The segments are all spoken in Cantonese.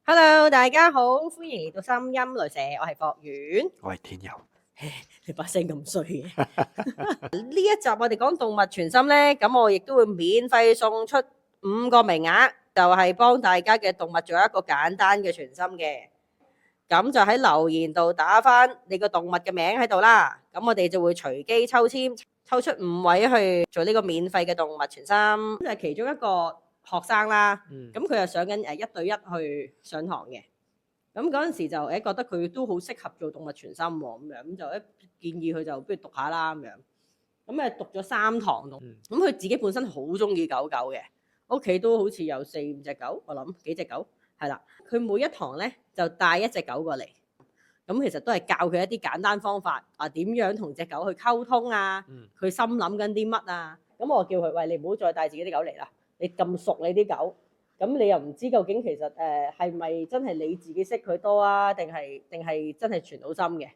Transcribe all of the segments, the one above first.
Hello，大家好，歡迎嚟到心音雷社，我係霍丸，我係天佑。你把聲咁衰嘅。呢一集我哋講動物傳心呢，咁我亦都會免費送出5個名額，就係幫大家嘅動物做一個簡單嘅傳心嘅。咁就喺留言度打返你個動物嘅名喺度啦。咁我哋就會隨機抽籤，抽出5位去做呢個免費嘅動物傳心。就係其中一個學生啦，咁佢又上緊1對1去上堂嘅。咁嗰陣時就覺得佢都好適合做動物傳心喎，咁樣咁就建議佢就不如讀下啦咁樣。咁讀咗3堂咯。咁佢自己本身好中意狗狗嘅，屋企都好似有4-5隻狗，我諗幾隻狗係啦。佢每一堂咧就帶一隻狗過嚟，咁其實都係教佢一啲簡單方法啊，點樣同隻狗去溝通啊，佢心諗緊啲乜啊。咁我叫佢喂，你唔好再帶自己啲狗嚟啦，你咁熟你啲狗。咁你又唔知究竟其實係咪真係你自己識佢多啊，定係真係傳到心嘅？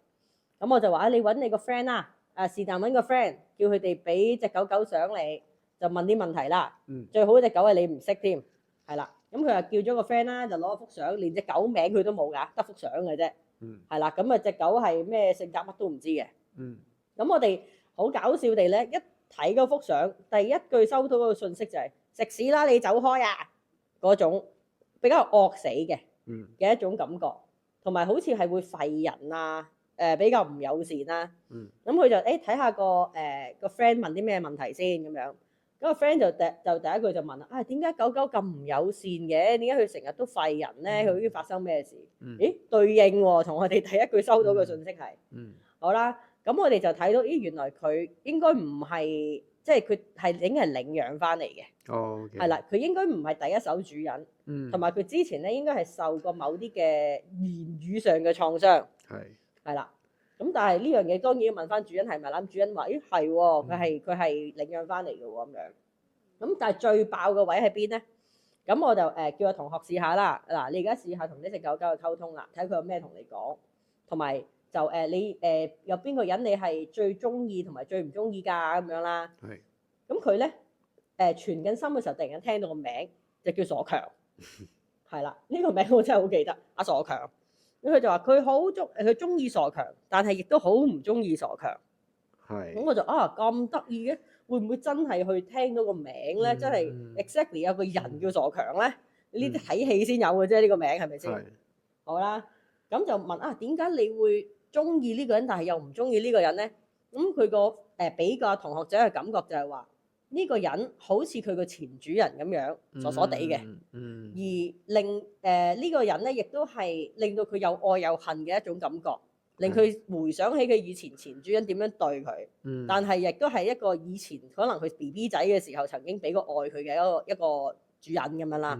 咁我就話你揾你個 friend 啦，是但揾個 friend，叫佢哋俾隻狗狗相你，就問啲問題啦。最好隻狗係你唔識添，係啦。咁佢又叫咗個 friend 啦，就攞幅相，連隻狗名佢都冇㗎，得幅相嘅啫。係啦，咁隻狗係咩性格乜都唔知嘅。咁我哋好搞笑地咧，一睇嗰幅相，第一句收到嗰個信息就係食屎啦，你走開啊！嗰種比較惡死嘅一種感覺，同埋好似係會吠人啊，比較唔友善啦。咁佢就睇下個 friend 問啲咩問題先咁樣。咁個 friend 就第一句就問啦，點解狗狗咁唔友善嘅？點解佢成日都吠人咧？佢已經發生咩事？咦，對應喎，同我哋第一句收到嘅信息係。好啦，咁我哋就睇到，原來佢應該唔係。即係佢係已經係領養翻嚟嘅，係啦，佢應該唔係第一手主人，同埋佢之前咧應該係受過某啲嘅言語上嘅創傷，係啦。咁但係呢樣嘢當然要問翻主人係咪啦？主人話：咦係喎，佢係領養翻嚟嘅喎咁樣。咁但係最爆嘅位喺邊咧？咁我就叫個同學試下啦。嗱，你而家試下同呢隻狗狗去溝通啦，睇佢有咩同你講，同埋。就你有邊個人你係最中意同埋最唔中意㗎咁樣啦。咁佢咧傳緊心嘅時候，突然間聽到個名就叫傻強，係啦，呢個名我真係好記得，阿傻強。咁佢就話佢中意傻強，但係亦都好唔中意傻強。咁我就咁得意嘅，會唔會真係去聽到個名咧？真係 exactly 有個人叫傻強咧？呢啲睇戲先有嘅啫，呢個名係咪先？好啦，咁就問點解你會中意呢個人，但係又唔中意呢個人咧？咁佢個俾個同學仔嘅感覺就係話呢個人好似佢個前主人咁樣傻傻地嘅，而令呢個人咧亦都係令到佢有愛有恨嘅一種感覺，令佢回想起佢以前前主人點樣對佢，但係亦都係一個以前可能佢 BB 仔嘅時候曾經俾過愛佢嘅一個主人咁樣啦。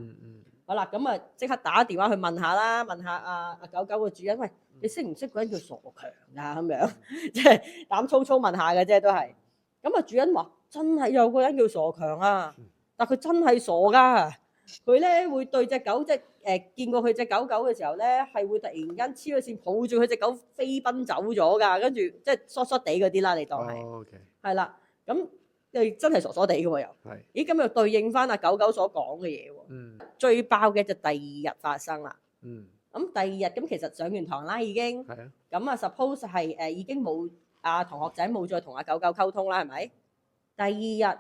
好啦，咁即刻打電話去問下啦，問下阿狗狗個主人，喂，你識唔識嗰人叫傻強啊？咁樣即係膽粗粗問下嘅啫，都係。咁主人話真係有個人叫傻強啊，但佢真係傻㗎。佢咧會對隻狗即係見過佢隻狗狗嘅時候咧，係會突然間黐咗線抱住佢隻狗飛奔走咗㗎，跟住即係疏疏地嗰啲啦，你當係。係啦，咁又真係傻傻地嘅喎又。咦，咁又對應翻阿狗狗所講嘅嘢喎。最爆嘅就第2日發生啦。咁第2日咁其實上完堂啦已經。咁suppose 係已經冇同學仔冇再同阿狗狗溝通啦，係咪？第2日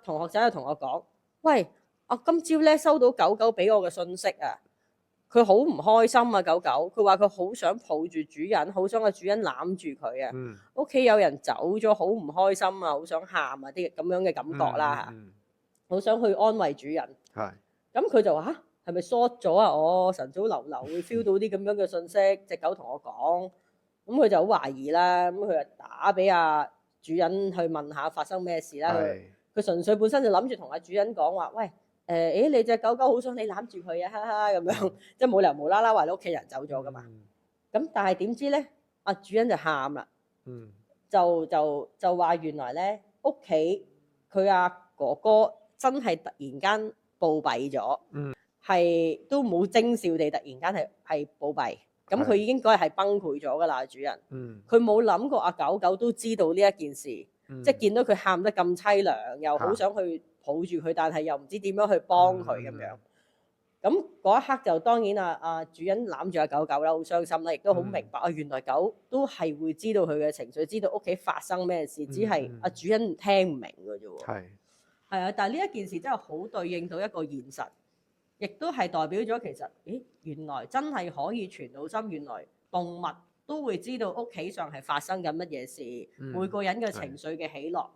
同學仔就同我講：喂，我今朝咧收到狗狗俾我嘅信息啊，佢好唔開心啊，狗狗。佢話佢好想抱住主人，好想個主人攬住佢啊。屋企有人走咗，好唔開心啊，好想喊啊啲咁樣嘅感覺啦，好想去安慰主人。咁佢就話係咪 short 咗啊？我晨早流流會 feel 到啲咁樣嘅信息，隻狗同我講。咁佢就好懷疑啦。咁佢就打俾主人去問下發生咩事啦。佢純粹本身就諗住同主人講話，喂，你隻狗狗好想你攬住佢啊，哈哈咁樣，即係冇理由無啦啦話你屋企人走咗噶嘛。咁但係點知咧，主人就喊啦，就話原來咧屋企佢哥哥真係突然間暴斃咗，係都冇徵兆地突然間係暴斃。咁佢已經嗰日係崩潰咗噶啦，主人。佢冇諗過狗狗都知道呢一件事，即係見到佢喊得咁凄涼，又好想去抱住佢，但係又唔知點樣去幫佢咁樣。咁嗰一刻就當然主人攬住阿狗狗啦，好傷心啦，亦都好明白原來狗都係會知道佢嘅情緒，知道屋企發生咩事，只係阿主人聽唔明嘅啫喎。係啊，但係呢一件事真係好對應到一個現實，亦都係代表咗其實，原來真係可以傳到心，原來動物都會知道屋企上係發生緊乜嘢事，每個人嘅情緒嘅起落。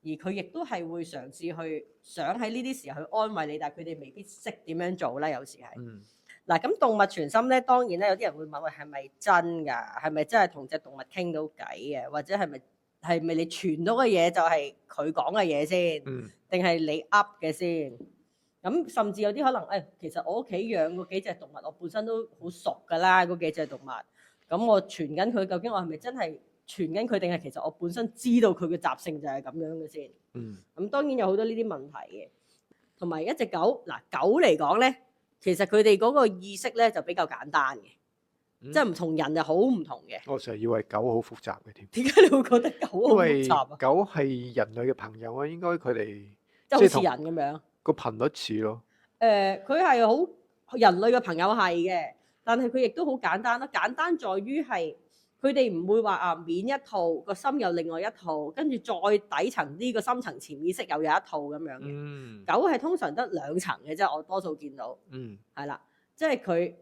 而佢亦都係會嘗試去想喺呢啲時候去安慰你，但係佢哋未必識點樣做啦。有時係嗱，咁動物傳心咧，當然咧有啲人會問：喂，係咪真㗎？係咪真係同隻動物傾到偈啊？或者係咪你傳到嘅嘢就係佢講嘅嘢先？定係你噏嘅先？咁甚至有啲可能其實我屋企養嗰幾隻動物，我本身都好熟㗎啦。嗰幾隻動物，咁我傳緊佢，究竟我係咪真係傳緊佢，定係其實我本身知道佢嘅習性就係咁樣嘅先？咁當然有好多呢啲問題嘅。同埋一隻狗，狗嚟講咧，其實佢哋嗰個意識咧就比較簡單嘅，即係唔同人就好唔同嘅。我成日以為狗好複雜嘅添。點解你會覺得狗好複雜啊？狗係人類嘅朋友啊，應該佢哋即係好似人咁樣。個頻率似咯。佢係好人類嘅朋友係嘅，但係佢亦都好簡單啦。簡單在於係佢哋唔會話面一套個心有另外一套，跟住再底層呢個深層潛意識又有一套咁樣嘅。狗係通常得2層嘅啫，我多數見到。係啦，即係佢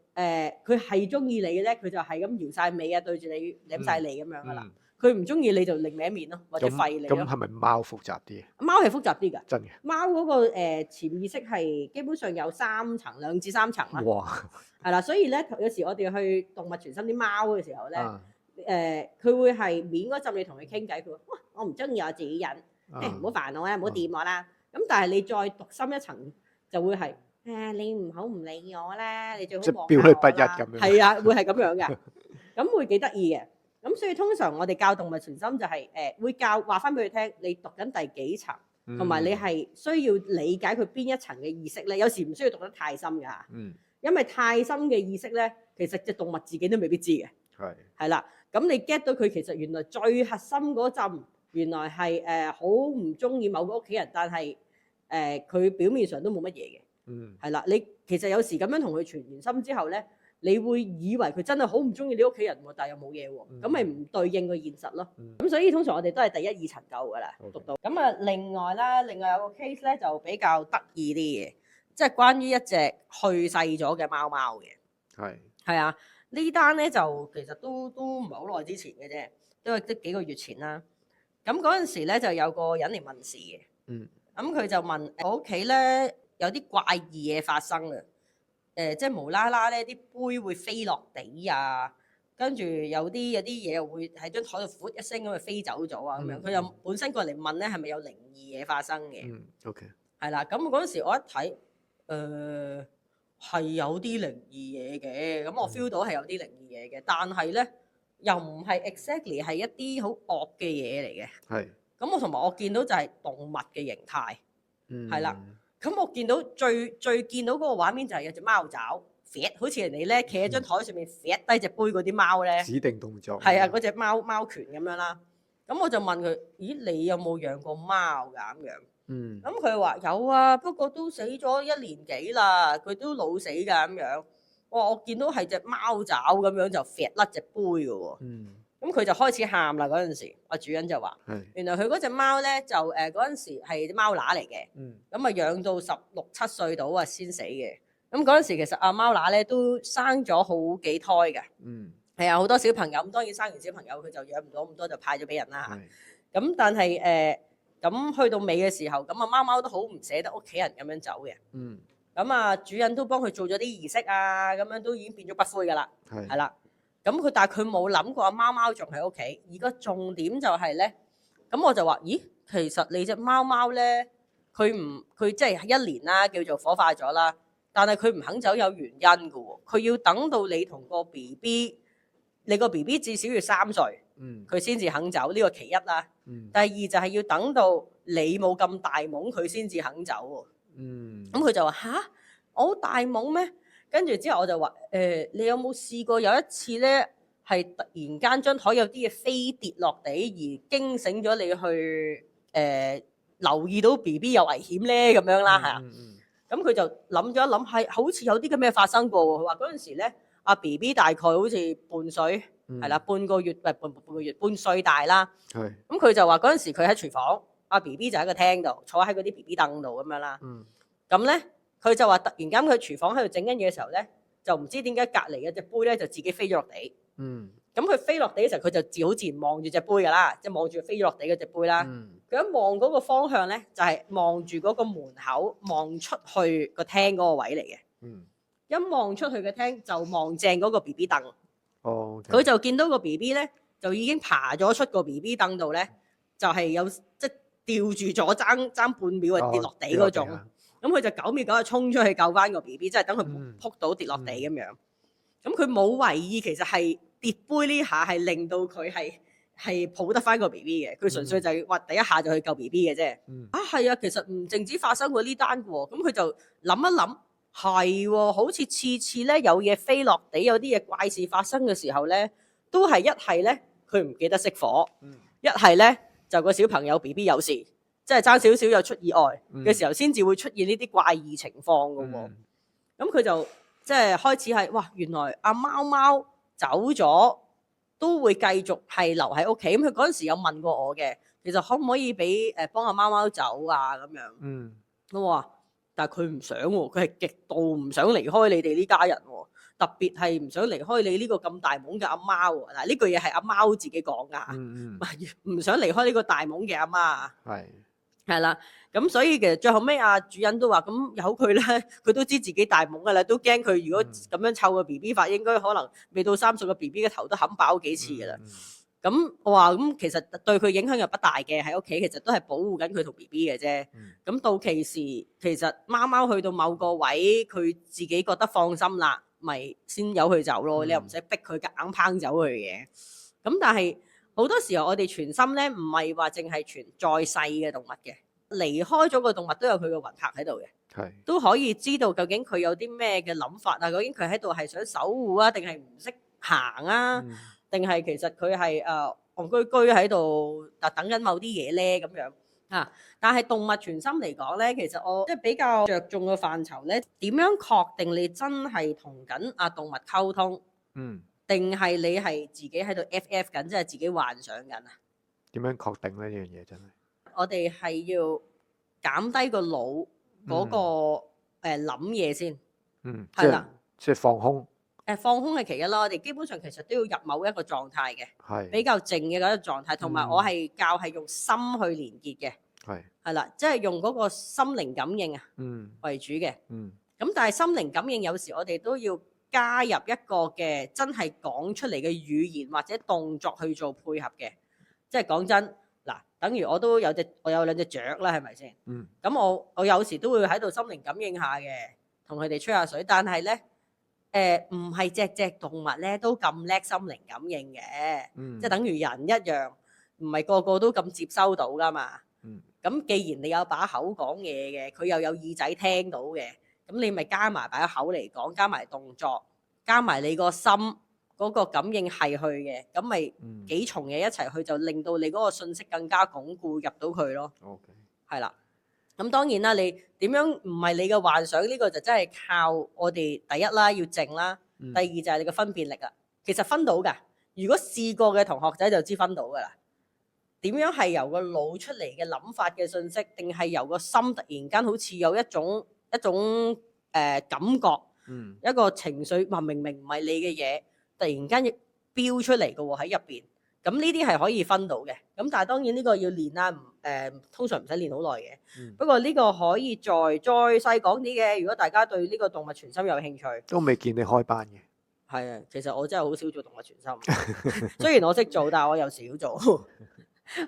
係中意你嘅咧，佢就係咁搖晒尾啊，對住你舐晒脷咁樣噶啦。佢唔中意你就另歪面咯，或者吠你咯。咁係咪貓複雜啲啊？貓係複雜啲㗎。真嘅。貓嗰個潛意識係基本上有3層，2至3層啦。哇！係啦，所以咧有時我哋去動物傳心啲貓嘅時候咧，佢會係面嗰陣你同佢傾偈，佢話：哇，我唔中意我自己人，唔好煩我啦，唔好掂我啦。咁但係你再讀深一層，就會係你唔好唔理我啦，你最好望下我啦。即係表裏不一咁樣。係啊，會係咁樣嘅，咁會幾得意嘅。咁所以通常我哋教動物傳心就係會教話翻俾佢聽，你讀緊第幾層，同埋你係需要理解佢邊一層嘅意識咧。有時唔需要讀得太深㗎，因為太深嘅意識咧，其實隻動物自己都未必知嘅。係啦，咁你 get 到佢其實原來最核心嗰陣，原來係好唔中意某個屋企人，但係佢表面上都冇乜嘢嘅。係啦，你其實有時咁樣同佢傳完心之後咧，你會以為佢真係好唔中意你屋企人喎，但係又冇嘢喎，咁咪唔對應個現實咯。咁所以通常我哋都係第1、2層夠㗎啦，讀到。咁啊，另外有個 case 咧就比較得意啲嘅，即係關於一隻去世咗嘅貓貓嘅。係啊，呢單咧就其實都唔係好耐之前嘅啫，都係即幾個月前啦。咁嗰陣時咧就有個人嚟問事嘅。咁佢就問我屋企咧有啲怪異嘢發生啊。即係無啦啦咧，啲杯會飛落地啊，跟住有啲嘢又會喺張台度噗一聲咁就飛走咗啊咁樣。佢又本身過嚟問咧，係咪有靈異嘢發生嘅？OK。係啦，咁嗰陣時我一睇，係有啲靈異嘢嘅，咁我 feel 到係有啲靈異嘢嘅，但係咧又唔係 exactly 係一啲好惡嘅嘢嚟嘅。係。咁我同埋我見到就係動物嘅形態，係啦。咁我見到最見到嗰個畫面就係有隻貓爪，好似人哋咧企喺張台上面搲低隻杯嗰啲貓咧，指定動作。係啊，嗰隻貓拳咁樣啦。咁我就問佢：咦，你有冇養過貓㗎？咁樣。咁佢話有啊，不過都死咗1年幾啦，佢都老死㗎咁樣。我見到係隻貓爪咁樣就搲甩隻杯㗎喎。咁佢就開始喊啦嗰陣時，我主人就話：原來佢嗰隻貓咧就嗰陣時係隻貓乸嚟嘅，咁啊養到16、17歲到啊先死嘅。咁嗰陣時其實阿貓乸咧都生咗好幾胎嘅，係啊好多小朋友。咁當然生完小朋友佢就養唔到咁多，就派咗俾人啦。咁但係咁去到尾嘅時候，咁啊貓貓都好唔捨得屋企人咁樣走嘅。咁啊主人都幫佢做咗啲儀式啊，咁樣都已經變咗骨灰㗎啦，係啦。咁但係佢冇諗過阿貓貓仲喺屋企，而個重點就係咧，咁我就話：咦，其實你隻貓貓咧，佢即係1年啦，叫做火化咗啦，但係佢唔肯走有原因㗎喎，佢要等到你同個 BB， 你個 BB 至少要3歲，佢先至肯走，呢個其一啦。第二就係要等到你冇咁大懵，佢先至肯走喎。咁佢就話：吓，我好大懵咩？跟住之後我就話：你有冇試過有一次咧，係突然間張台有啲嘢飛跌落地，而驚醒咗你去留意到 BB 有危險咧咁樣啦，係啊。咁佢就諗咗一諗，係好似有啲咁嘅發生過喎。佢話嗰陣時咧，阿 B B 大概好似半歲，係啦，半個月唔係半個月，半歲大啦。係。咁佢就話嗰陣時佢喺廚房，阿 B B 就喺個廳度坐喺嗰啲 B B 凳度咁樣啦。咁咧佢就話突然間佢廚房喺度整緊嘢嘅時候咧，就唔知點解隔離嘅隻杯咧就自己飛咗落地。咁佢飛落地嘅時候，佢就好自然望住隻杯㗎啦，即係望住飛咗落地嗰隻杯啦。佢一望嗰個方向咧，就係望住嗰個門口，望出去個廳嗰個位嚟嘅。一望出去嘅廳就望正嗰個 B B 凳。佢就見到個 B B 咧，就已經爬咗出個 B B 凳度咧，就係有即係吊住咗爭半秒啊跌落地嗰種。咁佢就9秒9就衝出去救翻個 B B，即係等佢撲到跌落地咁樣。咁佢冇為意，其實係跌杯呢下係令到佢係抱得翻個 B B 嘅。佢純粹就係話第一下就去救 B B 嘅啫。係啊，其實唔淨止發生過呢單嘅喎。咁佢就諗一諗，係喎，好似次次咧有嘢飛落地，有啲嘢怪事發生嘅時候咧，都係一係咧佢唔記得熄火，一係咧就個小朋友 B B 有事，即係爭少少有出意外嘅時候，先至會出現呢啲怪異情況嘅喎。咁佢就即係開始係哇，原來阿貓貓走咗都會繼續係留喺屋企。咁佢嗰陣時有問過我嘅，其實可唔可以俾幫阿貓貓走啊咁樣？我話，但係佢唔想喎，佢係極度唔想離開你哋呢家人喎，特別係唔想離開你呢個咁大懵嘅阿媽喎。嗱，呢句嘢係阿貓自己講㗎，唔想離開呢個大懵嘅阿媽。係啦，咁所以其實最後尾阿主人都話：咁由佢咧，佢都知自己大懵㗎啦，都驚佢如果咁樣湊個 B B 法，應該可能未到3歲個 B B 嘅頭都冚爆幾次㗎啦。咁我話咁其實對佢影響又不大嘅，喺屋企其實都係保護緊佢同 B B 嘅啫。咁到其時其實貓貓去到某個位，佢自己覺得放心啦，咪先由佢走咯。你又唔使逼佢硬拚走佢嘅。咁但係好多時候我哋傳心咧，唔係話淨係傳在世嘅動物嘅，離開咗個動物都有佢嘅魂魄喺度嘅，都可以知道究竟佢有啲咩嘅諗法啊？究竟佢喺度係想守護啊，定係唔識行啊？定係其實佢係戇居居喺度等緊某啲嘢咧咁樣啊？但係動物傳心嚟講咧，其實我即係比較着重嘅範疇咧，點樣確定你真係同緊動物溝通？定係你係自己喺度 FF 緊，即係自己幻想緊啊？點樣確定呢？呢樣嘢真係我哋係要減低個腦嗰個諗嘢先。係啦，即係放空。放空係其一啦，我哋基本上其實都要入某一個狀態嘅，比較靜嘅嗰個狀態，同埋我係教係用心去連結嘅，係啦，即係用嗰個心靈感應為主嘅。咁但係心靈感應有時我哋都要加入一個嘅真係講出嚟嘅語言或者動作去做配合嘅，即係講真嗱，等於我有兩隻雀啦，係咪先？咁我有時都會喺度心靈感應下嘅，同佢哋吹下水，但係咧。唔係隻動物咧都咁叻心靈感應嘅，即係等於人一樣，唔係個個都咁接收到噶嘛。咁既然你有把口講嘢嘅，佢又有耳仔聽到嘅，咁你咪加埋把口嚟講，加埋動作，加埋你個心嗰個感應係去嘅，咁咪幾重嘢一齊去，就令到你嗰個信息更加鞏固入到佢咯。係啦。咁當然啦，你點樣唔係你嘅幻想，呢個就真係靠我哋第一啦，要靜啦，第二就係你嘅分辨力啦。其實分到㗎，如果試過嘅同學仔就知分到㗎啦。點樣係由個腦出嚟嘅諗法嘅信息，定係由個心突然間好似有一種感覺，一個情緒話明明唔係你嘅嘢，突然間飆出嚟嘅喎喺入邊。咁呢啲係可以分到嘅，咁但係當然呢個要練啦，通常唔使練好耐嘅。不過呢個可以再細講啲嘅，如果大家對呢個動物傳心有興趣。都未見你開班嘅。係啊，其實我真係好少做動物傳心，雖然我識做，但係我有時少做。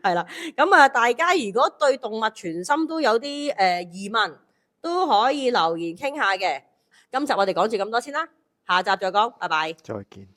係啦，咁大家如果對動物傳心都有啲疑問，都可以留言傾下嘅。今集我哋講住咁多先啦，下集再講，拜拜。再見。